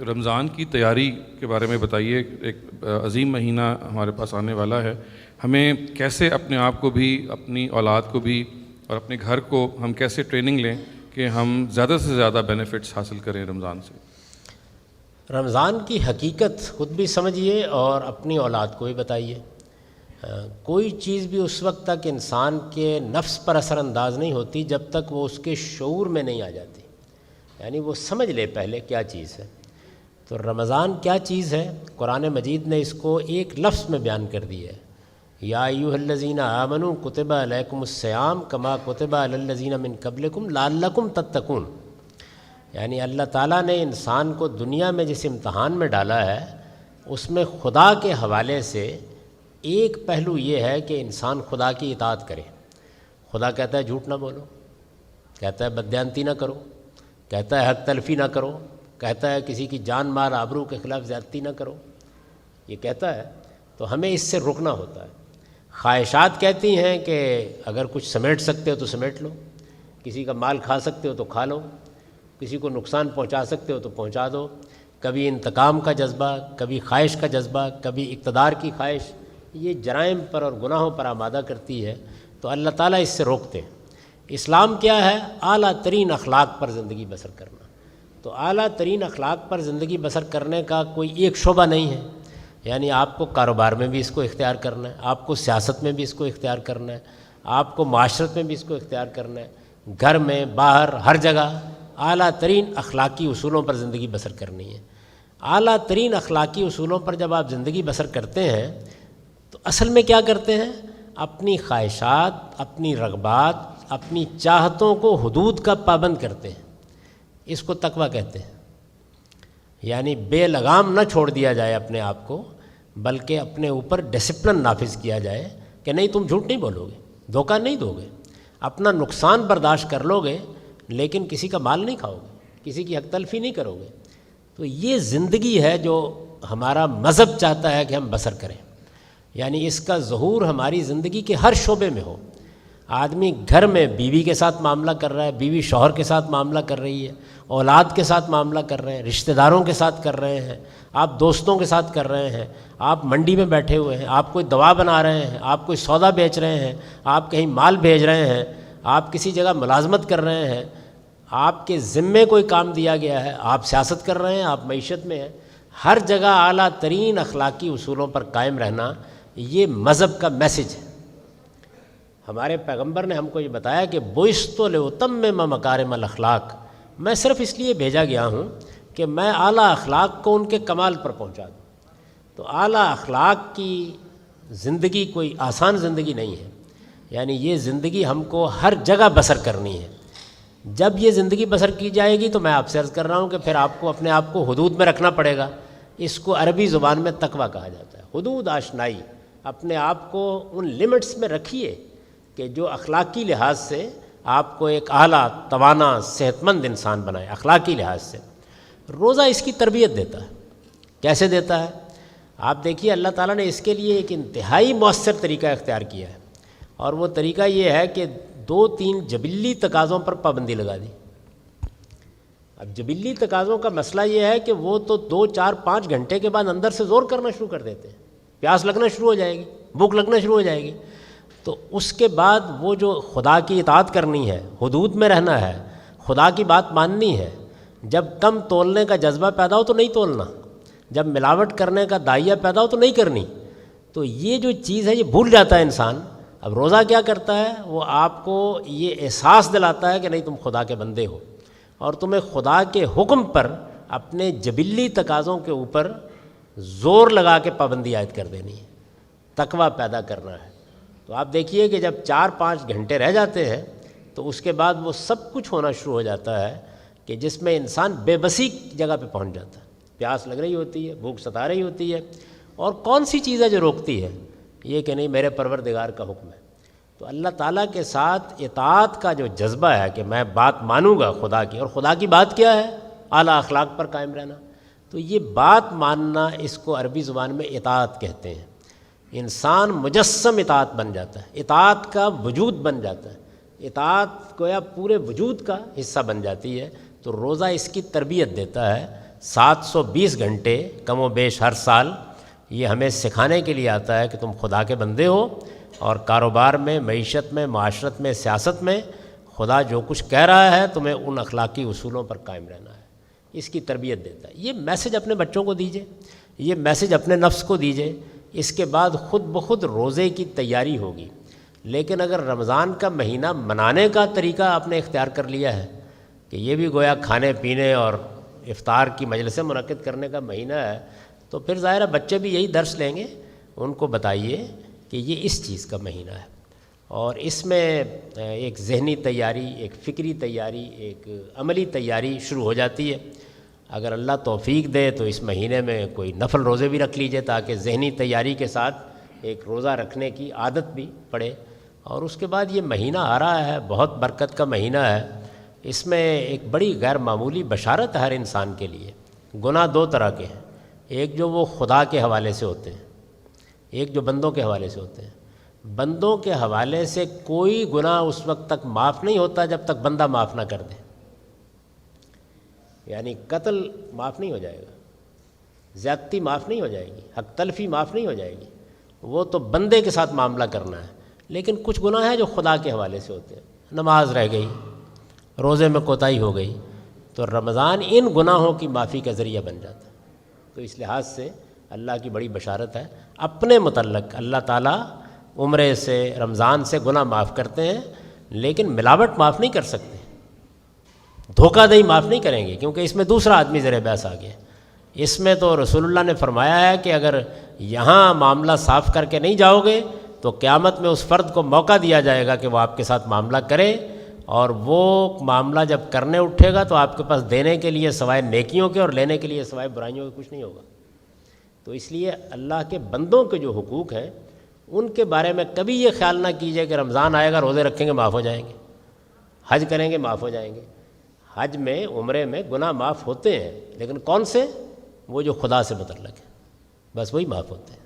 رمضان کی تیاری کے بارے میں بتائیے. ایک عظیم مہینہ ہمارے پاس آنے والا ہے. ہمیں کیسے اپنے آپ کو بھی، اپنی اولاد کو بھی اور اپنے گھر کو ہم کیسے ٹریننگ لیں کہ ہم زیادہ سے زیادہ بینیفٹس حاصل کریں رمضان سے؟ رمضان کی حقیقت خود بھی سمجھیے اور اپنی اولاد کو بھی بتائیے. کوئی چیز بھی اس وقت تک انسان کے نفس پر اثر انداز نہیں ہوتی جب تک وہ اس کے شعور میں نہیں آ جاتی، یعنی وہ سمجھ لے پہلے کیا چیز ہے. تو رمضان کیا چیز ہے؟ قرآن مجید نے اس کو ایک لفظ میں بیان کر دیا ہے. یا ایھا الذین آمنوا کتب علیکم الصیام کما کتب علی الذین من قبلکم لعلکم تتقون. یعنی اللہ تعالیٰ نے انسان کو دنیا میں جس امتحان میں ڈالا ہے اس میں خدا کے حوالے سے ایک پہلو یہ ہے کہ انسان خدا کی اطاعت کرے. خدا کہتا ہے جھوٹ نہ بولو، کہتا ہے بددیانتی نہ کرو، کہتا ہے حق تلفی نہ کرو، کہتا ہے کسی کی جان مال آبرو کے خلاف زیادتی نہ کرو، یہ کہتا ہے. تو ہمیں اس سے رکنا ہوتا ہے. خواہشات کہتی ہیں کہ اگر کچھ سمیٹ سکتے ہو تو سمیٹ لو، کسی کا مال کھا سکتے ہو تو کھا لو، کسی کو نقصان پہنچا سکتے ہو تو پہنچا دو. کبھی انتقام کا جذبہ، کبھی خواہش کا جذبہ، کبھی اقتدار کی خواہش، یہ جرائم پر اور گناہوں پر آمادہ کرتی ہے. تو اللہ تعالیٰ اس سے روکتے ہیں. اسلام کیا ہے؟ اعلیٰ ترین اخلاق پر زندگی بسر کرنا. تو اعلیٰ ترین اخلاق پر زندگی بسر کرنے کا کوئی ایک شعبہ نہیں ہے. یعنی آپ کو کاروبار میں بھی اس کو اختیار کرنا ہے، آپ کو سیاست میں بھی اس کو اختیار کرنا ہے، آپ کو معاشرت میں بھی اس کو اختیار کرنا ہے، گھر میں باہر ہر جگہ اعلیٰ ترین اخلاقی اصولوں پر زندگی بسر کرنی ہے. اعلیٰ ترین اخلاقی اصولوں پر جب آپ زندگی بسر کرتے ہیں تو اصل میں کیا کرتے ہیں؟ اپنی خواہشات، اپنی رغبات، اپنی چاہتوں کو حدود کا پابند کرتے ہیں. اس کو تقویٰ کہتے ہیں. یعنی بے لگام نہ چھوڑ دیا جائے اپنے آپ کو، بلکہ اپنے اوپر ڈسپلن نافذ کیا جائے کہ نہیں تم جھوٹ نہیں بولو گے، دھوکہ نہیں دو گے، اپنا نقصان برداشت کر لو گے لیکن کسی کا مال نہیں کھاؤ گے، کسی کی حق تلفی نہیں کرو گے. تو یہ زندگی ہے جو ہمارا مذہب چاہتا ہے کہ ہم بسر کریں. یعنی اس کا ظہور ہماری زندگی کے ہر شعبے میں ہو. آدمی گھر میں بیوی کے ساتھ معاملہ کر رہا ہے، بیوی شوہر کے ساتھ معاملہ کر رہی ہے، اولاد کے ساتھ معاملہ کر رہے ہیں، رشتہ داروں کے ساتھ کر رہے ہیں، آپ دوستوں کے ساتھ کر رہے ہیں، آپ منڈی میں بیٹھے ہوئے ہیں، آپ کوئی دوا بنا رہے ہیں، آپ کوئی سودا بیچ رہے ہیں، آپ کہیں مال بھیج رہے ہیں، آپ کسی جگہ ملازمت کر رہے ہیں، آپ کے ذمے کوئی کام دیا گیا ہے، آپ سیاست کر رہے ہیں، آپ معیشت میں ہیں. ہر جگہ اعلیٰ ترین اخلاقی اصولوں پر قائم رہنا یہ مذہب کا میسج ہے. ہمارے پیغمبر نے ہم کو یہ بتایا کہ بعثت لأتمم مکارم الاخلاق، میں صرف اس لیے بھیجا گیا ہوں کہ میں اعلیٰ اخلاق کو ان کے کمال پر پہنچا دوں. تو اعلیٰ اخلاق کی زندگی کوئی آسان زندگی نہیں ہے. یعنی یہ زندگی ہم کو ہر جگہ بسر کرنی ہے. جب یہ زندگی بسر کی جائے گی تو میں آپ سے عرض کر رہا ہوں کہ پھر آپ کو اپنے آپ کو حدود میں رکھنا پڑے گا. اس کو عربی زبان میں تقویٰ کہا جاتا ہے. حدود آشنائی، اپنے آپ کو ان لمٹس میں رکھیے کہ جو اخلاقی لحاظ سے آپ کو ایک اعلیٰ توانا صحت مند انسان بنائے. اخلاقی لحاظ سے روزہ اس کی تربیت دیتا ہے. کیسے دیتا ہے؟ آپ دیکھیے اللہ تعالیٰ نے اس کے لیے ایک انتہائی مؤثر طریقہ اختیار کیا ہے، اور وہ طریقہ یہ ہے کہ 2-3 جبلی تقاضوں پر پابندی لگا دی. اب جبلی تقاضوں کا مسئلہ یہ ہے کہ وہ تو 2-4-5 گھنٹے کے بعد اندر سے زور کرنا شروع کر دیتے ہیں. پیاس لگنا شروع ہو جائے گی، بھوک لگنا شروع ہو جائے گی. تو اس کے بعد وہ جو خدا کی اطاعت کرنی ہے، حدود میں رہنا ہے، خدا کی بات ماننی ہے. جب کم تولنے کا جذبہ پیدا ہو تو نہیں تولنا، جب ملاوٹ کرنے کا داعیہ پیدا ہو تو نہیں کرنی. تو یہ جو چیز ہے یہ بھول جاتا ہے انسان. اب روزہ کیا کرتا ہے؟ وہ آپ کو یہ احساس دلاتا ہے کہ نہیں تم خدا کے بندے ہو، اور تمہیں خدا کے حکم پر اپنے جبلی تقاضوں کے اوپر زور لگا کے پابندی عائد کر دینی ہے، تقویٰ پیدا کرنا ہے. تو آپ دیکھیے کہ جب 4-5 گھنٹے رہ جاتے ہیں تو اس کے بعد وہ سب کچھ ہونا شروع ہو جاتا ہے کہ جس میں انسان بے بسی جگہ پہ پہنچ جاتا ہے. پیاس لگ رہی ہوتی ہے، بھوک ستا رہی ہوتی ہے، اور کون سی چیز ہے جو روکتی ہے؟ یہ کہ نہیں میرے پروردگار کا حکم ہے. تو اللہ تعالیٰ کے ساتھ اطاعت کا جو جذبہ ہے کہ میں بات مانوں گا خدا کی، اور خدا کی بات کیا ہے؟ اعلیٰ اخلاق پر قائم رہنا. تو یہ بات ماننا، اس کو عربی زبان میں اطاعت کہتے ہیں. انسان مجسم اطاعت بن جاتا ہے، اطاعت کا وجود بن جاتا ہے، اطاعت گویا پورے وجود کا حصہ بن جاتی ہے. تو روزہ اس کی تربیت دیتا ہے. 720 گھنٹے کم و بیش ہر سال یہ ہمیں سکھانے کے لیے آتا ہے کہ تم خدا کے بندے ہو، اور کاروبار میں، معیشت میں، معاشرت میں، سیاست میں خدا جو کچھ کہہ رہا ہے تمہیں ان اخلاقی اصولوں پر قائم رہنا ہے، اس کی تربیت دیتا ہے۔ یہ میسج اپنے بچوں کو دیجئے، یہ میسج اپنے نفس کو دیجئے، اس کے بعد خود بخود روزے کی تیاری ہوگی۔ لیکن اگر رمضان کا مہینہ منانے کا طریقہ آپ نے اختیار کر لیا ہے کہ یہ بھی گویا کھانے پینے اور افطار کی مجلسیں منعقد کرنے کا مہینہ ہے، تو پھر ظاہر ہے بچے بھی یہی درس لیں گے۔ ان کو بتائیے کہ یہ اس چیز کا مہینہ ہے، اور اس میں ایک ذہنی تیاری، ایک فکری تیاری، ایک عملی تیاری شروع ہو جاتی ہے۔ اگر اللہ توفیق دے تو اس مہینے میں کوئی نفل روزے بھی رکھ لیجئے تاکہ ذہنی تیاری کے ساتھ ایک روزہ رکھنے کی عادت بھی پڑے۔ اور اس کے بعد یہ مہینہ آ رہا ہے، بہت برکت کا مہینہ ہے، اس میں ایک بڑی غیر معمولی بشارت ہے ہر انسان کے لیے۔ گناہ دو طرح کے ہیں، ایک جو وہ خدا کے حوالے سے ہوتے ہیں، ایک جو بندوں کے حوالے سے ہوتے ہیں۔ بندوں کے حوالے سے کوئی گناہ اس وقت تک معاف نہیں ہوتا جب تک بندہ معاف نہ کر دے، یعنی قتل معاف نہیں ہو جائے گا، زیادتی معاف نہیں ہو جائے گی، حق تلفی معاف نہیں ہو جائے گی، وہ تو بندے کے ساتھ معاملہ کرنا ہے۔ لیکن کچھ گناہ ہیں جو خدا کے حوالے سے ہوتے ہیں، نماز رہ گئی، روزے میں کوتاہی ہو گئی، تو رمضان ان گناہوں کی معافی کا ذریعہ بن جاتا ہے۔ تو اس لحاظ سے اللہ کی بڑی بشارت ہے۔ اپنے متعلق اللہ تعالیٰ عمرے سے، رمضان سے گناہ معاف کرتے ہیں، لیکن ملاوٹ معاف نہیں کر سکتے، دھوکہ دہی معاف نہیں کریں گے، کیونکہ اس میں دوسرا آدمی زیر بحث آ گیا۔ اس میں تو رسول اللہ نے فرمایا ہے کہ اگر یہاں معاملہ صاف کر کے نہیں جاؤ گے تو قیامت میں اس فرد کو موقع دیا جائے گا کہ وہ آپ کے ساتھ معاملہ کرے، اور وہ معاملہ جب کرنے اٹھے گا تو آپ کے پاس دینے کے لیے سوائے نیکیوں کے اور لینے کے لیے سوائے برائیوں کے کچھ نہیں ہوگا۔ تو اس لیے اللہ کے بندوں کے جو حقوق ہیں ان کے بارے میں کبھی یہ خیال نہ کیجیے کہ رمضان آئے گا روزے رکھیں گے معاف ہو جائیں گے، حج کریں گے معاف ہو جائیں گے۔ حج میں، عمرے میں گناہ معاف ہوتے ہیں، لیکن کون سے؟ وہ جو خدا سے متعلق ہے، بس وہی معاف ہوتے ہیں۔